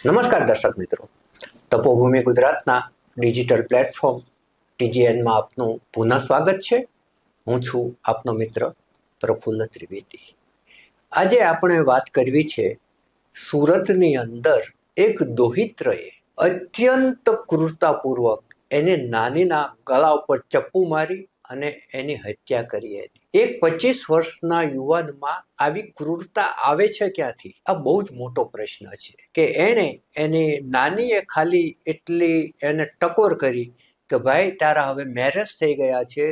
નમસ્કાર દર્શક મિત્રો, તપોભૂમિ ગુજરાતના ડિજિટલ પ્લેટફોર્મ ટીજીએનમાં આપનું પુનઃ સ્વાગત છે. હું છું આપનો મિત્ર પ્રફુલ્લ ત્રિવેદી. આજે આપણે વાત કરવી છે સુરતની અંદર એક દોહિત્રએ અત્યંત ક્રૂરતાપૂર્વક એને નાનીના ગળા ઉપર ચપ્પુ મારી અને એની હત્યા કરી હતી. એક 25 વર્ષના યુવાનમાં આવી ક્રૂરતા આવે છે ક્યાંથી? આ બહુ જ મોટો પ્રશ્ન છે કે એની નાનીએ ખાલી એટલી એને ટકોર કરી કે ભાઈ તારા હવે મેરેજ થઈ ગયા છે,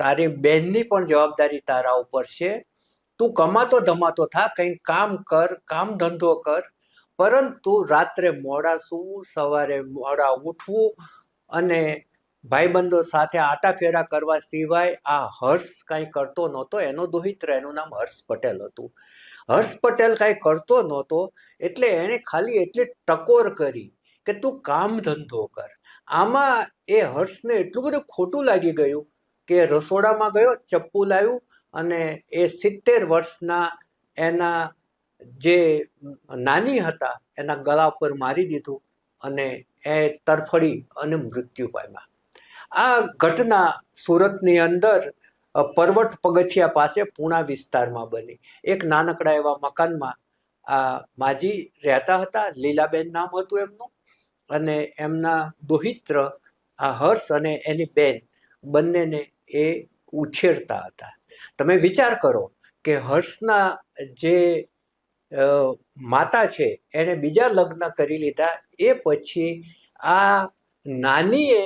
તારી બહેનની પણ જવાબદારી તારા ઉપર છે, તું કમાતો ધમાતો થા, કંઈ કામ કર, કામ ધંધો કર, પરંતુ રાત્રે મોડા સૂવું, સવારે મોડા ઉઠવું અને ભાઈબંધો સાથે આટા ફેરા કરવા સિવાય આ હર્ષ કાંઈ કરતો નહોતો. એનો દોહિત્ર, એનું નામ હર્ષ પટેલ હતું. હર્ષ પટેલ કાંઈ કરતો નહોતો એટલે એણે ખાલી એટલી ટકોર કરી કે તું કામ ધંધો કર. આમાં એ હર્ષને એટલું બધું ખોટું લાગી ગયું કે રસોડામાં ગયો, ચપ્પુ લાવ્યું અને એ 70 વર્ષના એના જે નાની હતા એના ગળા પર મારી દીધું અને એ તરફડી અને મૃત્યુ પામ્યા. આ ઘટના સુરતની અંદર પરવટ પગથિયા પાસે પૂણા વિસ્તારમાં બની. એક નાનકડા એવા મકાનમાં આ માજી રહેતા હતા, લીલાબેન નામ હતું એમનું, અને એમના દોહિત્ર આ હર્ષ અને એની બેન બંનેને એ ઉછેરતા હતા. તમે વિચાર કરો કે હર્ષના જે માતા છે એણે બીજા લગ્ન કરી લીધા, એ પછી આ નાનીએ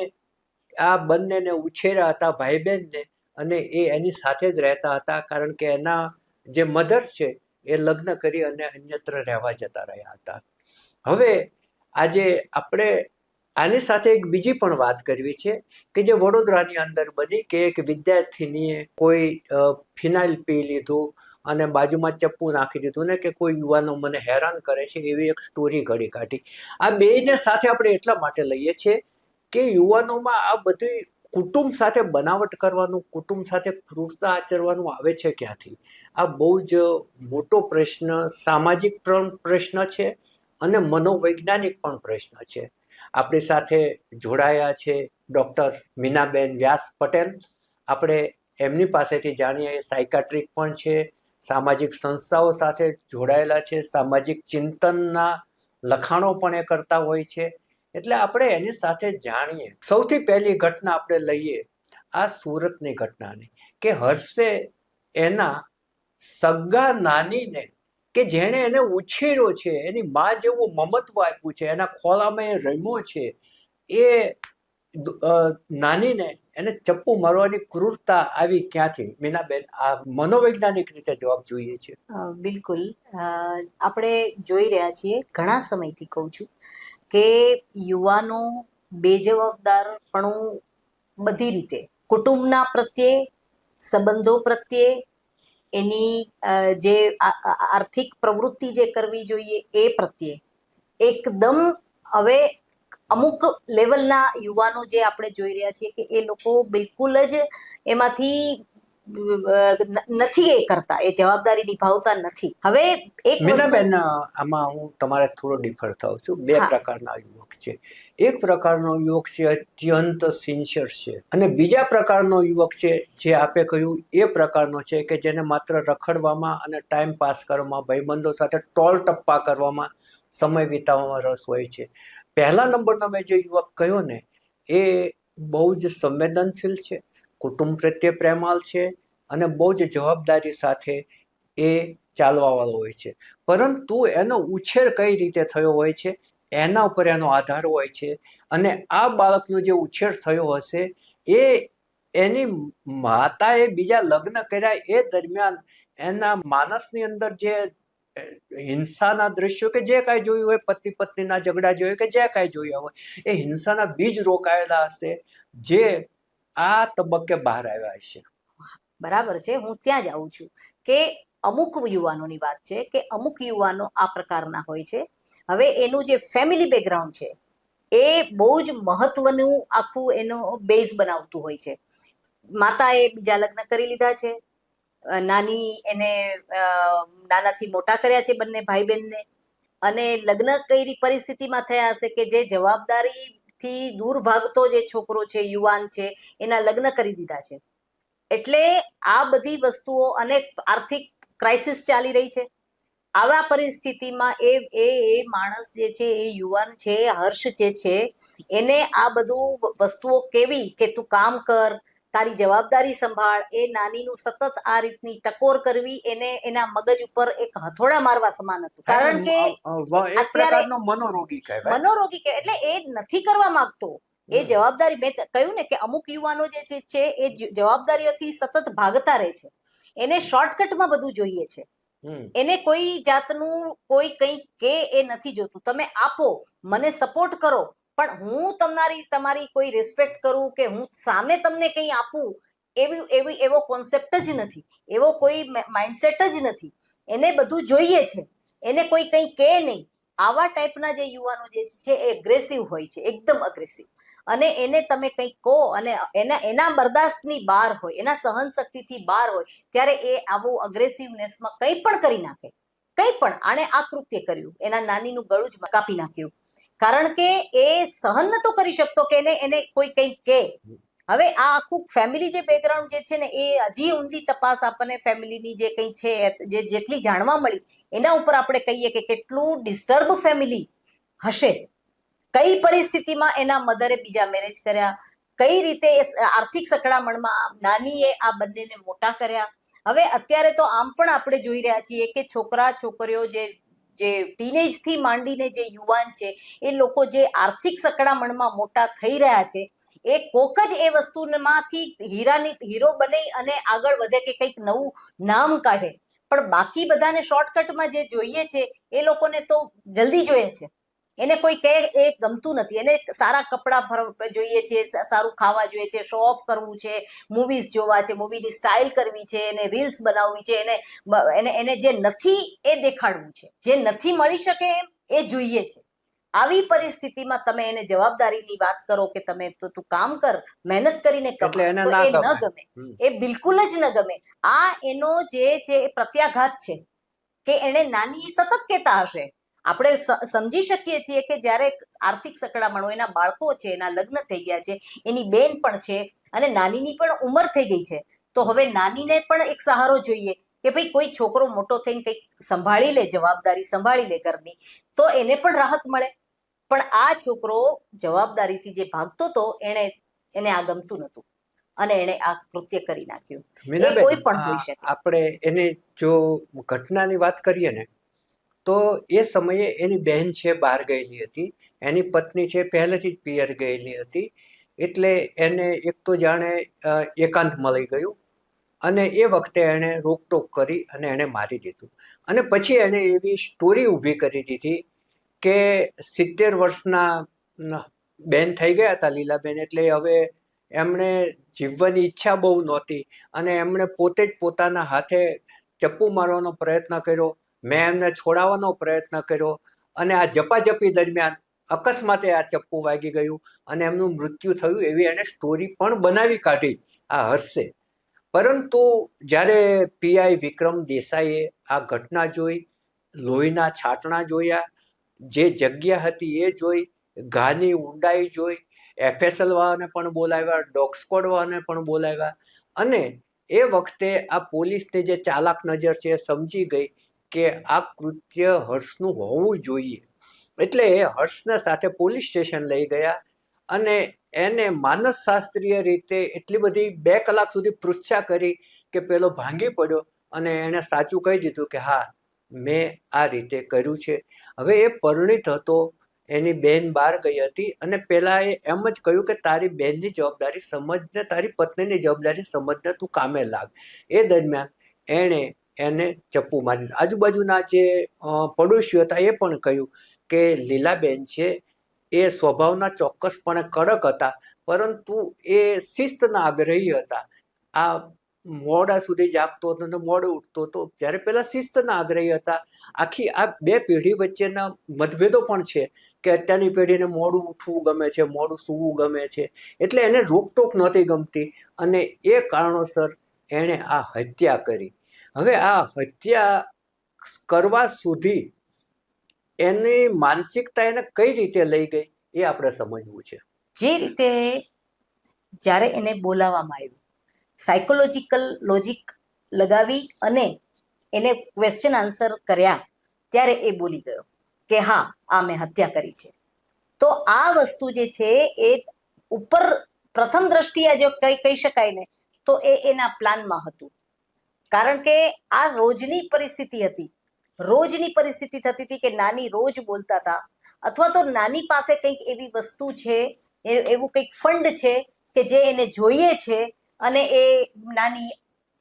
આ બંનેને ઉછેર્યા હતા, ભાઈ બહેનને, અને એ એની સાથે જ રહેતા હતા કારણ કે એના જે મધર છે એ લગ્ન કરી અને અન્યત્ર રહેવા જતા રહ્યા હતા. હવે આજે આપણે આની સાથે એક બીજી પણ વાત કરવી છે કે જે વડોદરાની અંદર બની કે એક વિદ્યાર્થીનીએ કોઈ ફિનાઇલ પી લીધું અને બાજુમાં ચપ્પુ નાખી દીધું ને કે કોઈ યુવાનો મને હેરાન કરે છે એવી એક સ્ટોરી ઘડી કાઢી. આ બેયને સાથે આપણે એટલા માટે લઈએ છીએ કે યુવાનોમાં આ બધી કુટુંબ સાથે બનાવટ કરવાનું, કુટુંબ સાથે ક્રૂરતા આચરવાનું આવે છે ક્યાંથી? આ બહુ જ મોટો પ્રશ્ન, સામાજિક પણ પ્રશ્ન છે અને મનોવૈજ્ઞાનિક પણ પ્રશ્ન છે. આપણી સાથે જોડાયા છે ડૉક્ટર મીનાબેન વ્યાસ પટેલ. આપણે એમની પાસેથી જાણીએ. એ સાયકાટ્રિક પણ છે, સામાજિક સંસ્થાઓ સાથે જોડાયેલા છે, સામાજિક ચિંતનના લખાણો પણ એ કરતા હોય છે. એટલે આપણે એની સાથે જાણીએ. સૌથી પહેલી ઘટના આપણે લઈએ આ સુરતની ઘટનાની કે હર્ષે એના સગા નાનીને કે જેણે એને ઉછેર્યો છે, એની મા જેવું મમત્વ આપ્યું છે, એના ખોળામાં એ રમ્યો છે, એ નાનીને એને ચપ્પુ મારવાની ક્રૂરતા આવી ક્યાંથી? મીનાબેન, આ મનોવૈજ્ઞાનિક રીતે જવાબ જોઈએ છે. બિલકુલ. આપણે જોઈ રહ્યા છીએ, ઘણા સમયથી કહું છું કે યુવાનો બેજવાબદારપણું બધી રીતે, કુટુંબના પ્રત્યે, સંબંધો પ્રત્યે, એની જે આર્થિક પ્રવૃત્તિ જે કરવી જોઈએ એ પ્રત્યે એકદમ હવે અમુક લેવલના યુવાનો જે આપણે જોઈ રહ્યા છીએ કે એ લોકો બિલકુલ જ એમાંથી નથી એ કરતા, એ જવાબદારી નિભાવતા નથી. હવે એક મીનાબેન, આમાં હું તમારે થોડો ડિફર થાઉં છું. બે પ્રકારના યુવક છે. એક પ્રકારનો યુવક છે અત્યંત સિન્સિયર છે અને બીજા પ્રકારનો યુવક છે જે આપે કહ્યું એ પ્રકારનો છે કે જેને માત્ર રખડવામાં અને ટાઈમ પાસ કરવામાં, ભાઈબંધો સાથે ટોલ ટપ્પા કરવામાં, સમય વિતાવવામાં રસ હોય છે. પહેલા નંબરનો મેં જે યુવક કહ્યો ને એ બહુ જ સંવેદનશીલ છે, કુટુંબ પ્રત્યે પ્રેમાળ છે અને બહુ જ જવાબદારી સાથે એ ચાલવાવાળો હોય છે. પરંતુ એનો ઉછેર કઈ રીતે થયો હોય છે એના ઉપર એનો આધાર હોય છે. અને આ બાળકનો જે ઉછેર થયો હશે એ એની માતાએ બીજા લગ્ન કર્યા એ દરમિયાન એના માનસની અંદર જે હિંસાના દ્રશ્યો કે જે કાંઈ જોયું હોય, પતિ પત્નીના ઝઘડા જોયું કે જે કાંઈ જોયા હોય, એ હિંસાના બીજ રોકાયેલા હશે જે આ તબક્કે બહાર આવ્યા હશે. બરાબર છે. હું ત્યાં જ આવું છું કે અમુક યુવાનોની વાત છે કે અમુક યુવાનો આ પ્રકારના હોય છે. હવે એનું જે ફેમિલી બેકગ્રાઉન્ડ છે એ બહુ જ મહત્વનું આખું એનો બેઝ બનાવતું હોય છે. માતાએ બીજા લગ્ન કરી લીધા છે, નાની એને નાનાથી મોટા કર્યા છે બંને ભાઈ બહેનને, અને લગ્ન કઈ પરિસ્થિતિમાં થયા હશે કે જે જવાબદારીથી દૂર ભાગતો જે છોકરો છે, યુવાન છે, એના લગ્ન કરી દીધા છે. એટલે આ બધી વસ્તુઓ અને આર્થિક ક્રાઇસિસ ચાલી રહી છે. આવા પરિસ્થિતિમાં એ માણસ જે છે, એ યુવાન છે, હર્ષ જે છે, એને આ બધું વસ્તુઓ કેવી કે તું કામ કર, તારી જવાબદારી સંભાળ, એ નાનીનું સતત આ રીતની ટકોર કરવી એને એના મગજ ઉપર એક હથોડા મારવા સમાન હતું. કારણ કે એક પ્રકારનો મનોરોગી કહેવાય. મનોરોગી કે એટલે એ નથી કરવા માંગતો એ જવાબદારી. મેં કહ્યું ને કે અમુક યુવાનો જે છે એ જવાબદારીઓથી સતત ભાગતા રહે છે. એને શોર્ટકટમાં બધું જોઈએ છે. એને કોઈ જાતનું કોઈ કંઈ કે એ નથી જોતું. તમે આપો, મને સપોર્ટ કરો, પણ હું તમારી કોઈ રિસ્પેક્ટ કરું કે હું સામે તમને કંઈ આપું એવો કોન્સેપ્ટ જ નથી, એવો કોઈ માઇન્ડસેટ જ નથી. એને બધું જોઈએ છે, એને કોઈ કંઈ કે નહીં. આવા ટાઈપના જે યુવાનો જે છે એ એગ્રેસિવ હોય છે, એકદમ અગ્રેસિવ. અને એને તમે કંઈક કહો અને એના બરદાસ્તની બહાર હોય, એના સહન શક્તિથી બહાર હોય, ત્યારે એ આવું અગ્રેસિવનેસમાં કંઈ પણ કરી નાખે. કંઈ પણ. આણે આ કૃત્ય કર્યું, એના નાનીનું ગળું જ કાપી નાખ્યું, કારણ કે એ સહન નતો કરી શકતો કે એને કોઈ કંઈક કહે. હવે આ આખું ફેમિલી જે બેકગ્રાઉન્ડ જે છે ને, એ હજી ઊંડી તપાસ આપણને ફેમિલીની જે કંઈ છે, જેટલી જાણવા મળી, એના ઉપર આપણે કહીએ કે કેટલું ડિસ્ટર્બ ફેમિલી હશે. કઈ પરિસ્થિતિમાં એના મધરે બીજા મેરેજ કર્યા, કઈ રીતે આર્થિક સકડામણમાં નાનીએ આ બંનેને મોટા કર્યા. હવે અત્યારે તો આમ પણ આપણે જોઈ રહ્યા છીએ કે છોકરા છોકરીઓ જે ટીનેજ થી માંડીને જે યુવાન છે, એ લોકો જે આર્થિક સકડામણમાં મોટા થઈ રહ્યા છે, એ કોક જ એ વસ્તુમાંથી હીરો બને અને આગળ વધે કે કંઈક નવું નામ કાઢે. પણ બાકી બધાને શોર્ટકટમાં જે જોઈએ છે, એ લોકોને તો જલ્દી જોઈએ છે. એને કોઈ કહે એ ગમતું નથી. એને સારા કપડાં જોઈએ છે, સારું ખાવા જોઈએ છે, શો ઓફ કરવું છે, મૂવીઝ જોવા છે, મૂવીની સ્ટાઇલ કરવી છે, એને રીલ્સ બનાવવી છે, એને જે નથી એ દેખાડવું છે, જે નથી મળી શકે એમ એ જોઈએ છે. આવી પરિસ્થિતિમાં તમે એને જવાબદારીની વાત કરો કે તમે તું કામ કર, મહેનત કરીને કમા, તો એ ન ગમે. એ બિલકુલ જ ન ગમે. આ એનો જે છે એ પ્રત્યાઘાત છે કે એને નાની સતત કહેતા હશે. આપણે સમજી શકીએ છીએ કે જ્યારે આર્થિક સકડામણ હોય, એના બાળકો છે, એના લગ્ન થઈ ગયા છે, એની બેન પણ છે અને નાનીની પણ ઉંમર થઈ ગઈ છે, તો હવે નાનીને પણ એક સહારો જોઈએ કે ભાઈ કોઈ છોકરો મોટો થઈને કંઈક સંભાળી લે, જવાબદારી સંભાળી લે ઘરની, તો એને પણ રાહત મળે. પણ આ છોકરો જવાબદારીથી જે ભાગતો હતો, એને આ ગમતું નહોતું અને એને આ કૃત્ય કરી નાખ્યું. કોઈ પણ હોઈ શકે. આપણે એને જો ઘટનાની વાત કરીએ ને, તો એ સમયે એની બહેન છે બહાર ગયેલી હતી, એની પત્ની છે પહેલેથી જ પિયર ગયેલી હતી, એટલે એને એક તો જાણે એકાંત મળી ગયું અને એ વખતે એણે રોકટોક કરી અને એણે મારી દીધું. અને પછી એણે એવી સ્ટોરી ઊભી કરી દીધી કે 70 વર્ષના બેન થઈ ગયા હતા લીલાબેન, એટલે હવે એમણે જીવવાની ઈચ્છા બહુ નહોતી અને એમણે પોતે જ પોતાના હાથે ચપ્પુ મારવાનો પ્રયત્ન કર્યો. મેં એમને છોડાવવાનો પ્રયત્ન કર્યો અને આ ઝપાઝપી દરમિયાન અકસ્માતે આ ચપ્પુ વાગી ગયું અને એમનું મૃત્યુ થયું. એવી એને સ્ટોરી પણ બનાવી કાઢી આ હર્ષે. પરંતુ જ્યારે પીઆઈ વિક્રમ દેસાઈએ આ ઘટના જોઈ, લોહીના છાંટણા જોયા, જે જગ્યા હતી એ જોઈ, ઘાની ઊંડાઈ જોઈ, FSL વાળાને પણ બોલાવ્યા, ડોગ સ્ક્વોડ વાળાને પણ બોલાવ્યા અને એ વખતે આ પોલીસની જે ચાલાક નજર છે એ સમજી ગઈ કે આ કૃત્ય હર્ષનું હોવું જોઈએ. એટલે એ હર્ષને સાથે પોલીસ સ્ટેશન લઈ ગયા અને એને માનસશાસ્ત્રીય રીતે એટલી બધી 2 કલાક સુધી પૃચ્છા કરી કે પેલો ભાંગી પડ્યો અને એણે સાચું કહી દીધું કે હા, મેં આ રીતે કર્યું છે. હવે એ પરિણીત હતો, એની બેન બહાર ગઈ હતી અને પેલા એ એમ જ કહ્યું કે તારી બેનની જવાબદારી સમજને, તારી પત્નીની જવાબદારી સમજને, તું કામે લાગ. એ દરમિયાન એને ચપ્પુ મારી. આજુબાજુના જે પડોશીઓ હતા એ પણ કહ્યું કે લીલાબેન છે એ સ્વભાવના ચોક્કસપણે કડક હતા, પરંતુ એ શિસ્તના આગ્રહી હતા. આ મોડા સુધી જાગતો હતો અને મોડો ઉઠતો હતો, જ્યારે પેલા શિસ્તના આગ્રહી હતા. આખી આ 2 પેઢી વચ્ચેના મતભેદો પણ છે કે અત્યારની પેઢીને મોડું ઉઠવું ગમે છે, મોડું સૂવું ગમે છે, એટલે એને રોકટોક નહોતી ગમતી અને એ કારણોસર એણે આ હત્યા કરી. હવે આ હત્યા કરવા સુધી એની માનસિકતા એને કઈ રીતે લઈ ગઈ એ આપણે સમજવું છે. જે રીતે જ્યારે એને બોલાવવામાં આવ્યું, સાયકોલોજીકલ લોજિક લગાવી અને એને ક્વેશ્ચન આન્સર કર્યા, ત્યારે એ બોલી ગયો કે હા, આ મેં હત્યા કરી છે. તો આ વસ્તુ જે છે એ ઉપર પ્રથમ દ્રષ્ટિએ જો કહી શકાય ને, તો એ એના પ્લાનમાં હતું. કારણ કે આ રોજની પરિસ્થિતિ હતી, રોજની પરિસ્થિતિ થતી હતી કે નાની રોજ બોલતા હતા, અથવા તો નાની પાસે કંઈક એવી વસ્તુ છે, એવું કંઈક ફંડ છે કે જે એને જોઈએ છે અને એ નાની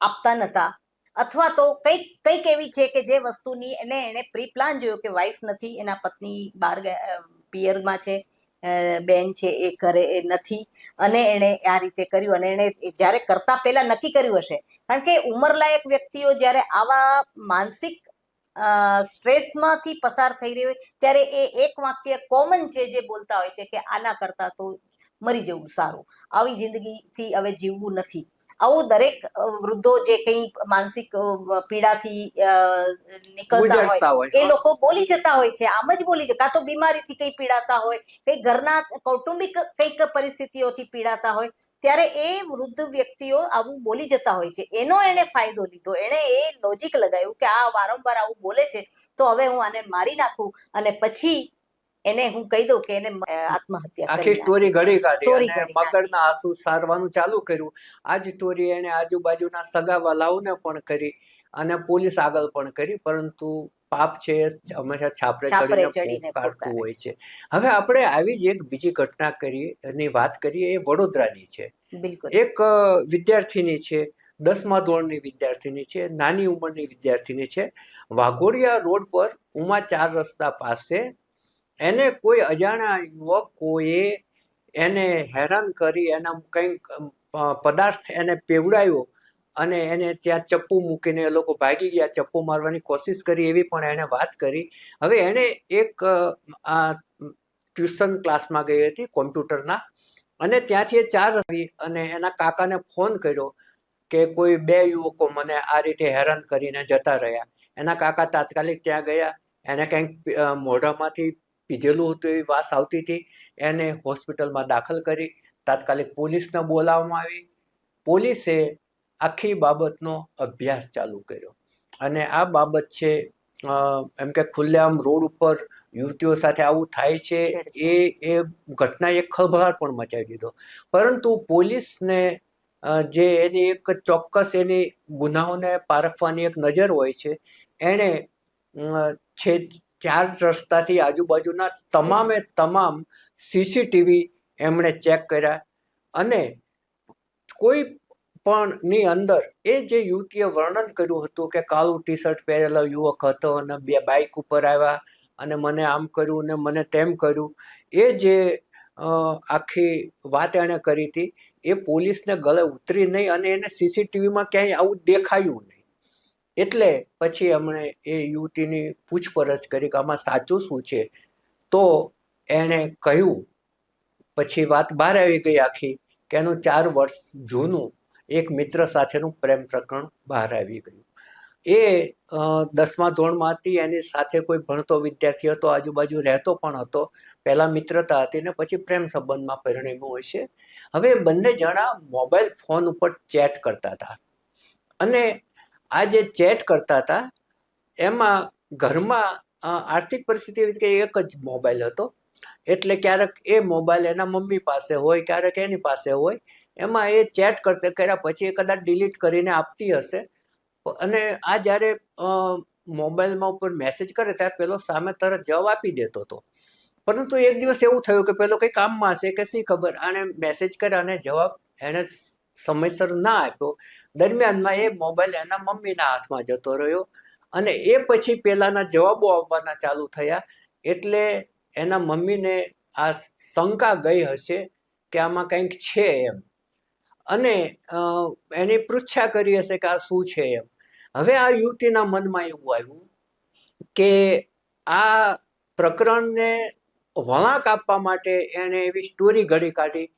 આપતા નતા, અથવા તો કંઈક એવી છે કે જે વસ્તુની એને પ્રી પ્લાન જોયો કે વાઈફ નથી, એના પત્ની બહાર પિયરમાં છે, બેન છે એ ઘરે એ નથી, અને એણે આ રીતે કર્યું. અને એણે જ્યારે કરતા પહેલા નક્કી કર્યું હશે, કારણ કે ઉંમરલાયક વ્યક્તિઓ જ્યારે આવા માનસિક સ્ટ્રેસમાંથી પસાર થઈ રહી હોય, ત્યારે એ એક વાક્ય કોમન છે જે બોલતા હોય છે કે આના કરતા તો મરી જવું સારું, આવી જિંદગીથી હવે જીવવું નથી. આવું દરેક વૃદ્ધો જે કંઈ માનસિક પીડાથી નીકળતા હોય એ લોકો બોલી જતા હોય છે, આમ જ બોલી જાય. કાં તો બીમારીથી કંઈ પીડાતા હોય, કંઈ ઘરના કૌટુંબિક કંઈક પરિસ્થિતિઓથી પીડાતા હોય, ત્યારે એ વૃદ્ધ વ્યક્તિઓ આવું બોલી જતા હોય છે. એનો એને ફાયદો લીધો, એણે એ લોજિક લગાવ્યું કે આ વારંવાર આવું બોલે છે, તો હવે હું આને મારી નાખું અને પછી એને હું કહી દઉં કે એને આત્મહત્યા આખી સ્ટોરી ઘડી કાઢી અને નાખી. મગજના આંસુ સારવાનું ચાલુ કર્યું. આ જ સ્ટોરી એને આજુબાજુના સગાવાલાઓને પણ કરી અને પોલીસ આગળ પણ કરી, પરંતુ પાપ છે હંમેશા છાપરે ચડીને પોકારતું હોય છે. હવે આપણે આવી જ એક બીજી ઘટના એની વાત કરીએ, એ વડોદરાની છે. એક વિદ્યાર્થીની છે, 10મા ધોરણની વિદ્યાર્થીની છે, નાની ઉંમરની વિદ્યાર્થીની છે. વાઘોડિયા રોડ પર ઉમા 4 રસ્તા પાસે એને કોઈ અજાણ્યા યુવકોએ એને હેરાન કરી, એના કંઈક પદાર્થ એને પીવડાવ્યો અને એને ત્યાં ચપ્પુ મૂકીને એ લોકો ભાગી ગયા. ચપ્પુ મારવાની કોશિશ કરી એવી પણ એને વાત કરી. હવે એને એક ટ્યુશન ક્લાસમાં ગઈ હતી કોમ્પ્યુટરના, અને ત્યાંથી એ 4 આવી અને એના કાકાને ફોન કર્યો કે કોઈ 2 યુવકો મને આ રીતે હેરાન કરીને જતા રહ્યા. એના કાકા તાત્કાલિક ત્યાં ગયા. એને કંઈક મોઢામાંથી પીધેલું હતું એવી વાસ આવતી હતી. એને હોસ્પિટલમાં દાખલ કરી. તાત્કાલિક પોલીસને બોલાવવામાં આવી. પોલીસે આખી બાબતનો અભ્યાસ ચાલુ કર્યો અને આ બાબત છે એમ કે ખુલ્લેઆમ રોડ ઉપર યુવતીઓ સાથે આવું થાય છે, એ ઘટનાએ ખળભળાટ પણ મચાવી દીધો. પરંતુ પોલીસને જે એની એક ચોક્કસ એની ગુનાઓને પારખવાની એક નજર હોય છે, એણે છે 4 રસ્તાથી આજુબાજુના તમામ સીસીટીવી એમણે ચેક કર્યા અને કોઈ પણ ની અંદર એ જે યુવતીએ વર્ણન કર્યું હતું કે કાળું ટી શર્ટ પહેરેલો યુવક હતો અને 2 બાઇક ઉપર આવ્યા અને મને આમ કર્યું ને મને તેમ કર્યું, એ જે આખી વાત એણે કરી હતી એ પોલીસને ગળે ઉતરી નહીં અને એને સીસીટીવીમાં ક્યાંય આવું દેખાયું નહીં. એટલે પછી એમણે એ યુવતીની પૂછપરછ કરી કે આમાં સાચું શું છે. તો એણે કહ્યું, પછી વાત બહાર આવી ગઈ આખી, કે એનું 4 વર્ષ જૂનું એક મિત્ર સાથેનું પ્રેમ પ્રકરણ બહાર આવી ગયું. એ 10મા ધોરણમાં હતી, એની સાથે કોઈ ભણતો વિદ્યાર્થી હતો, આજુબાજુ રહેતો પણ હતો. પહેલા મિત્રતા હતી ને પછી પ્રેમ સંબંધમાં પરિણમ્યું હશે. હવે બંને જણા મોબાઈલ ફોન ઉપર ચેટ કરતા હતા અને આ જે ચેટ કરતા હતા એમાં ઘરમાં આર્થિક પરિસ્થિતિ એવી કે એક જ મોબાઈલ હતો. એટલે ક્યારેક એ મોબાઈલ એના મમ્મી પાસે હોય, ક્યારેક એની પાસે હોય. એમાં એ ચેટ કર્યા પછી એ કદાચ ડિલીટ કરીને આપતી હશે. અને આ જ્યારે મોબાઈલમાં ઉપર મેસેજ કરે ત્યારે પેલો સામે તરત જવાબ આપી દેતો હતો. પરંતુ એક દિવસ એવું થયું કે પેલો કંઈ કામમાં હશે કે શી ખબર, આને મેસેજ કર્યા અને જવાબ એને સમયસર ના આપ્યો. દરમિયાનમાં એ મોબાઈલ એના મમ્મીના હાથમાં જતો રહ્યો અને એ પછી પેલાના જવાબો આવવાના ચાલુ થયા. એટલે એના મમ્મીને આ શંકા ગઈ હશે કે આમાં કંઈક છે એમ, અને એની પૃચ્છા કરી હશે કે આ શું છે એમ. હવે આ યુવતીના મનમાં એવું આવ્યું કે આ પ્રકરણને વળાંક આપવા માટે એણે એવી સ્ટોરી ઘડી કાઢી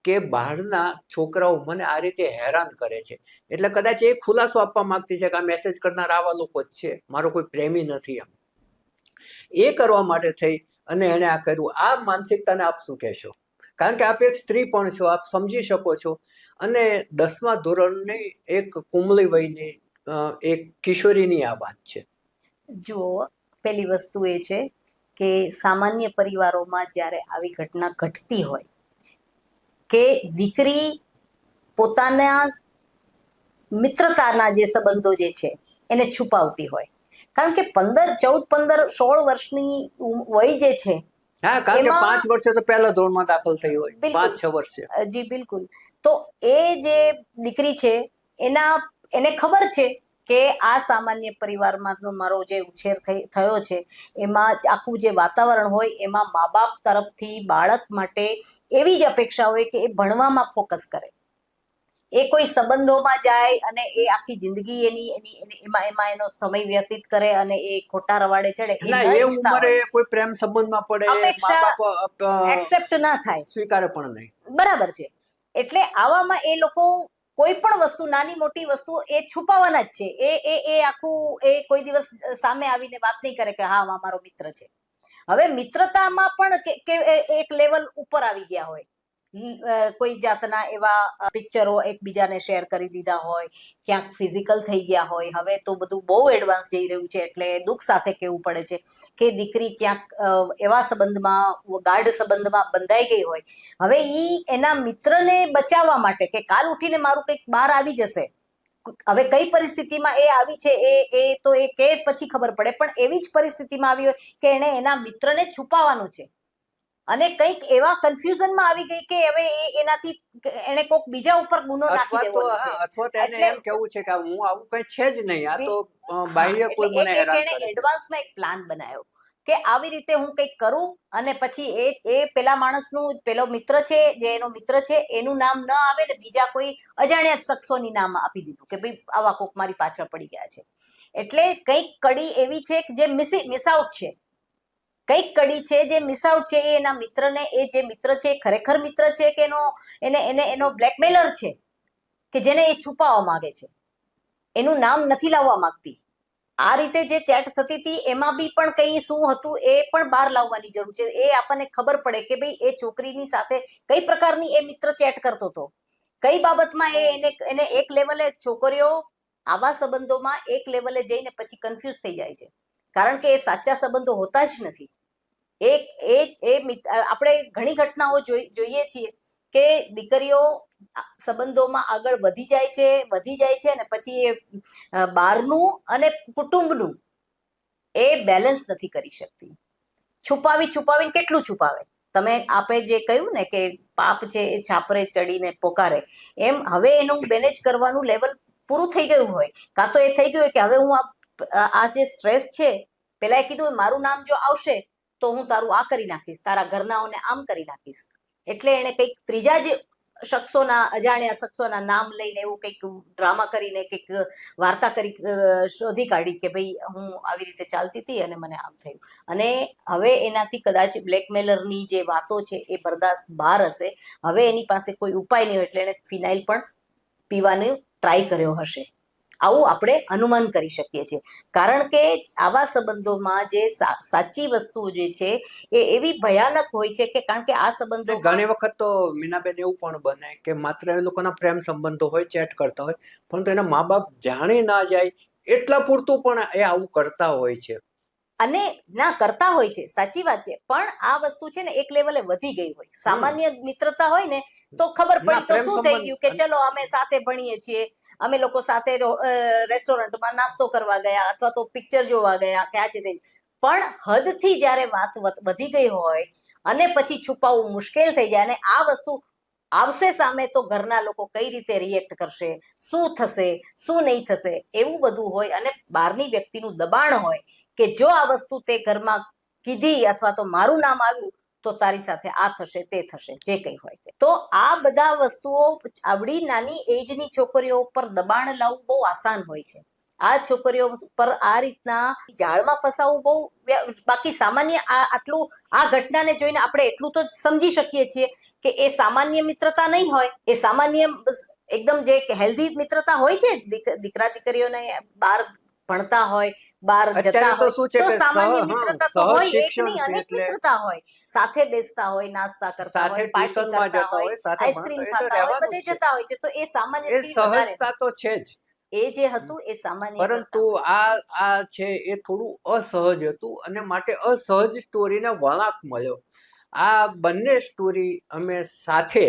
કે બહારના છોકરાઓ મને આ રીતે હેરાન કરે છે. એટલે કદાચ એ ખુલાસો આપવા માંગતી છે કે આ મેસેજ કરનાર આવા લોકો જ છે, મારો કોઈ પ્રેમી નથી એમ. એ કરવા માટે થઈ અને એણે આ કર્યું. આ માનસિકતાને આપ શું કહેશો? કારણ કે આપ એક સ્ત્રી પણ છો, આપ સમજી શકો છો, અને 10મા ધોરણની એક કુમળી વયની એક કિશોરીની આ વાત છે. જુઓ, પેલી વસ્તુ એ છે કે સામાન્ય પરિવારોમાં જ્યારે આવી ઘટના ઘટતી હોય કે દીકરી પોતાના મિત્રતાના જે સંબંધો જે છે એને છુપાવતી હોય, કારણ કે 14, 14, 15, 16 વર્ષની વય જે છે. હા, કારણ કે એમાં 5 વર્ષે તો પહેલા ધોરણમાં દાખલ થઈ હોય, બિલકુલ. 5-6 વર્ષે. જી બિલકુલ. તો એ જે દીકરી છે એને ખબર છે કે આ સામાન્ય પરિવારમાંનો મારો જે ઉછેર થયો છે એમાં આખું જે વાતાવરણ હોય એમાં મા બાપ તરફથી બાળક માટે એવી જ અપેક્ષા હોય કે એ ભણવામાં ફોકસ કરે, એ કોઈ સંબંધોમાં જાય અને એ આખી જિંદગી એમાં એનો સમય વ્યતીત કરે અને એ ખોટા રવાડે ચડે, એ ના, ન એ ઈચ્છતા ઉંમરે હોય. કોઈ પ્રેમ સંબંધમાં પડે, અપેક્ષા મા-બાપ એક્સેપ્ટ ના થાય, સ્વીકારે પણ નહીં. બરાબર છે. એટલે આવામાં એ લોકો કોઈ પણ વસ્તુ, નાની મોટી વસ્તુ એ છુપાવવાના જ છે. એ આખું એ કોઈ દિવસ સામે આવીને વાત નહીં કરે કે હા મારો મિત્ર છે. હવે મિત્રતામાં પણ કે એક લેવલ ઉપર આવી ગયા હોય, કોઈ જાતના એવા પિક્ચરો એકબીજાને શેર કરી દીધા હોય, ક્યાંક ફિઝિકલ થઈ ગયા હોય. હવે તો બધું બહુ એડવાન્સ જઈ રહ્યું છે, એટલે દુઃખ સાથે કહેવું પડે છે કે દીકરી ક્યાંક એવા સંબંધમાં, ગાઢ સંબંધમાં બંધાઈ ગઈ હોય. હવે એના મિત્રને બચાવવા માટે કે કાલ ઉઠીને મારું કંઈક બહાર આવી જશે, હવે કઈ પરિસ્થિતિમાં એ આવી છે એ તો એ કે પછી ખબર પડે, પણ એવી જ પરિસ્થિતિમાં આવી હોય કે એને એના મિત્રને છુપાવવાનો છે અને કંઈક એવા કન્ફ્યુઝનમાં આવી ગઈ કે હવે એનાથી એને કોઈક બીજા ઉપર ગુનો નાખી દેવાનો છે. અથવા તો એને એમ કેવું છે કે હું આવું કઈ છે જ નહીં, આ તો બાહ્ય કોઈ મને હેરાન કરે છે. એડવાન્સમાં એક પ્લાન બનાવ્યો કે આવી રીતે હું કંઈક કરું અને પછી એ પેલા માણસનું, પેલો મિત્ર છે જે એનો મિત્ર છે એનું નામ ન આવે ને બીજા કોઈ અજાણ્યા શખ્સોની નામ આપી દીધું કે ભાઈ આવા કોક મારી પાછળ પડી ગયા છે. એટલે કંઈક કડી એવી છે જે મિસ આઉટ છે, કંઈક કડી છે જે મિસ આઉટ છે. એ એના મિત્રને, એ જે મિત્ર છે ખરેખર મિત્ર છે કે એનો બ્લેકમેલર છે કે જેને એ છુપાવવા માંગે છે, એનું નામ નથી લાવવા માંગતી. આ રીતે જે ચેટ થતી હતી એમાં બી પણ કંઈ શું હતું એ પણ બહાર લાવવાની જરૂર છે. એ આપણને ખબર પડે કે ભાઈ એ છોકરીની સાથે કઈ પ્રકારની એ મિત્ર ચેટ કરતો હતો, કઈ બાબતમાં એને એક લેવલે, છોકરીઓ આવા સંબંધોમાં એક લેવલે જઈને પછી કન્ફ્યુઝ થઈ જાય છે, કારણ કે એ સાચા સંબંધો હોતા જ નથી. આપણે ઘણી ઘટનાઓ જોઈએ છીએ કે દીકરીઓ સંબંધોમાં આગળ વધી જાય છે અને પછી એ બહારનું અને કુટુંબનું એ બેલેન્સ નથી કરી શકતી. છુપાવીને કેટલું છુપાવે? આપે જે કહ્યું ને કે પાપ છે એ છાપરે ચડીને પોકારે, એમ હવે એનું મેનેજ કરવાનું લેવલ પૂરું થઈ ગયું હોય, કાં તો એ થઈ ગયું હોય કે હવે હું આ જે સ્ટ્રેસ છે, પેલા એ કીધું મારું નામ જો આવશે તો હું તારું આ કરી નાખીશ, તારા ઘરનાઓને આમ કરી નાખીશ. એટલે એને કંઈક ત્રીજા જે અજાણ્યા શખ્સોના નામ લઈને એવું કંઈક ડ્રામા કરીને કંઈક વાર્તા કરી શોધી કાઢી કે ભાઈ હું આવી રીતે ચાલતી હતી અને મને આમ થયું. અને હવે એનાથી કદાચ બ્લેકમેલરની જે વાતો છે એ બરદાસ્ત બહાર હશે. હવે એની પાસે કોઈ ઉપાય નહીં હોય એટલે એને ફિનાઇલ પણ પીવાનું ટ્રાય કર્યો હશે, આવું આપણે અનુમાન કરી શકીએ છીએ. કારણ કે આવા સંબંધોમાં જે સાચી વસ્તુ જે છે એ એવી ભયાનક હોય છે કે કારણ કે આ સંબંધો ઘણી વખત તો મીનાબેન એવું પણ બને કે માત્ર એ લોકોના પ્રેમ સંબંધો હોય, ચેટ કરતા હોય, પરંતુ એના મા બાપ જાણી ના જાય એટલા પૂરતું પણ એ આવું કરતા હોય છે. અને ના કરતા હોય છે, સાચી વાત છે, પણ આ વસ્તુ છે ને એક લેવલે વધી ગઈ હોય. સામાન્ય મિત્રતા હોય ને તો ખબર પડી તો શું થઈ ગયું કે ચલો અમે સાથે ભણીએ છીએ, અમે લોકો સાથે રેસ્ટોરન્ટમાં નાસ્તો કરવા ગયા અથવા તો પિક્ચર જોવા ગયા કે આ છે તે. પણ હદથી જ્યારે વાત વધી ગઈ હોય અને પછી છુપાવવું મુશ્કેલ થઈ જાય અને આ વસ્તુ આવશે સામે તો ઘરના લોકો કઈ રીતે રિએક્ટ કરશે, શું થશે, શું નહીં થશે, એવું બધું હોય. અને બહારની વ્યક્તિનું દબાણ હોય કે જો આ વસ્તુ તે ઘરમાં કીધી અથવા તો મારું નામ આવ્યું તો તારી સાથે આ થશે, તે થશે, જે કંઈ હોય તે. તો આ બધા વસ્તુઓ આવડી નાની એજની છોકરીઓ પર દબાણ લાવવું બહુ આસાન હોય છે. આ છોકરીઓ પર આ રીતના જાળમાં ફસાવવું બહુ, બાકી સામાન્ય આ ઘટનાને જોઈને આપણે એટલું તો સમજી શકીએ છીએ કે એ સામાન્ય મિત્રતા નહીં હોય, એ સામાન્ય એકદમ જે હેલ્ધી મિત્રતા હોય છે દીકરા દીકરીઓને બહાર ભણતા હોય, બહાર જતા અત્યારે તો હોય શું છે તો કે સામાન્ય સહ- મિત્રતા સહ તો હોય, એક શિક્ષણ નહીં છે અનેક એટલે મિત્રતા હોય, સાથે બેસતા હોય, નાસ્તા કરતા સાથે હોય, પાર્ટી ટ્યુશનમાં કરતા જતા હોય, હોય, સાથે આઈસ્ક્રીમ ભણતા, એ તો ખાતા હોય, રહેવાનું બધે જ છે. જતા હોય છે, તો એ એ સામાન્યથી વધારે સહજતા તો છે જ, એ જે હતું એ સામાન્ય પરંતુ કરતા આ છે એ થોડું અસહજ હતું અને માટે અસહજ સ્ટોરીને વળાંક મળ્યો. આ બંને સ્ટોરી અમે સાથે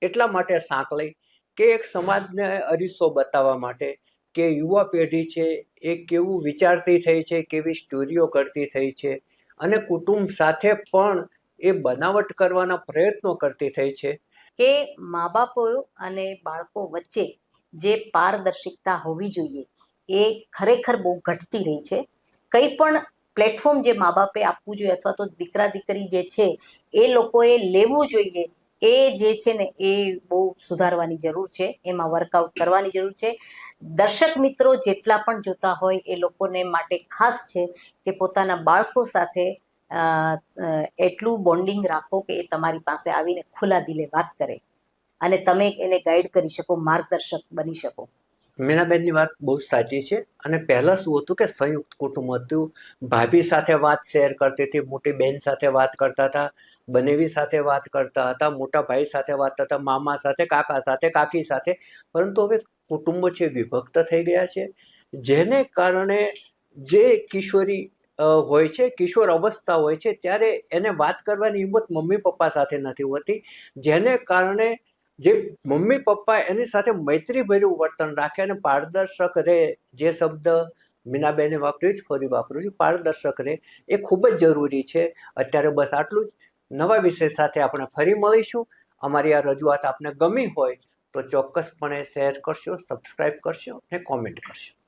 એટલા માટે સાંકળી કે એક સમાજને અરીસો બતાવવા માટે કે યુવા પેઢી છે એ કેવું વિચારતી થઈ છે, કેવી સ્ટોરીઓ કરતી થઈ છે, અને કુટુંબ સાથે પણ એ બનાવટ કરવાના પ્રયત્નો કરતી થઈ છે. કે મા બાપો અને બાળકો વચ્ચે જે પારદર્શિકતા હોવી જોઈએ એ ખરેખર બહુ ઘટતી રહી છે. કંઈ પણ પ્લેટફોર્મ જે મા બાપે આપવું જોઈએ અથવા તો દીકરા દીકરી જે છે એ લોકોએ લેવું જોઈએ, એ જે છે ને એ બહુ સુધારવાની જરૂર છે, એમાં વર્કઆઉટ કરવાની જરૂર છે. દર્શક મિત્રો જેટલા પણ જોતા હોય એ લોકોને માટે ખાસ છે કે પોતાના બાળકો સાથે એટલું બોન્ડિંગ રાખો કે એ તમારી પાસે આવીને ખુલ્લા દિલે વાત કરે અને તમે એને ગાઈડ કરી શકો, માર્ગદર્શક બની શકો. મીનાબેનની વાત બહુ સાચી છે. અને પહેલા શું હતું કે સંયુક્ત કુટુંબ હતું, ભાભી સાથે વાત શેર કરતી હતી, મોટી બેન સાથે વાત કરતા હતા, બનેવી સાથે વાત કરતા હતા, મોટા ભાઈ સાથે વાત કરતા, મામા સાથે, કાકા સાથે, કાકી સાથે. પરંતુ હવે કુટુંબો છે વિભક્ત થઈ ગયા છે, જેને કારણે જે કિશોરી હોય છે, કિશોર અવસ્થા હોય છે, ત્યારે એને વાત કરવાની હિંમત મમ્મી પપ્પા સાથે નથી હોતી, જેને કારણે જે મમ્મી પપ્પા એની સાથે મૈત્રીભર્યું વર્તન રાખે અને પારદર્શક રહે, જે શબ્દ મીનાબેને વાપર્યું જ ફરી વાપરું છું, પારદર્શક રહે, એ ખૂબ જ જરૂરી છે. અત્યારે બસ આટલું જ. નવા વિષય સાથે આપણે ફરી મળીશું. અમારી આ રજૂઆત આપને ગમી હોય તો ચોક્કસપણે શેર કરશો, સબસ્ક્રાઈબ કરશો અને કોમેન્ટ કરશો.